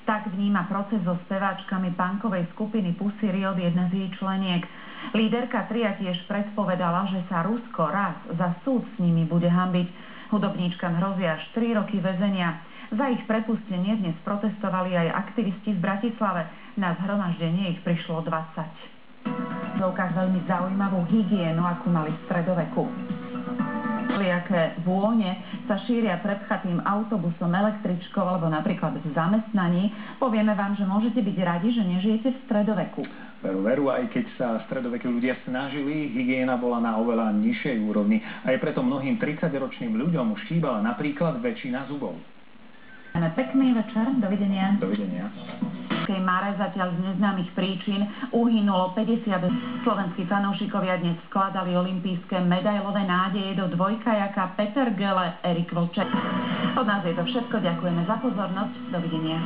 Tak vníma proces so speváčkami punkovej skupiny Pussy Riot, jedna z jej členiek. Líderka tria tiež predpovedala, že sa Rusko raz za súd s nimi bude hanbiť. Hudobníčkam hrozia až 3 roky väzenia. Za ich prepustenie dnes protestovali aj aktivisti v Bratislave. Na zhromaždenie ich prišlo 20. V ukách veľmi zaujímavú hygienu, akú mali v stredoveku. Aké vône sa šíria prepchatým autobusom, električkou alebo napríklad v zamestnaní. Povieme vám, že môžete byť radi, že nežijete v stredoveku. Veru, aj keď sa stredovekí ľudia snažili, hygiena bola na oveľa nižšej úrovni. Aj preto mnohým 30-ročným ľuďom už chýbala napríklad väčšina zubov. Pekný večer, dovidenia. Dovidenia. V Mare zatiaľ z neznámych príčin uhynulo 50. Slovenskí fanúšikovia dnes skladali olympijské medailové nádeje do dvojkajaka Peter Gele, Erik Vlček. Od nás je to všetko, ďakujeme za pozornosť, dovidenia.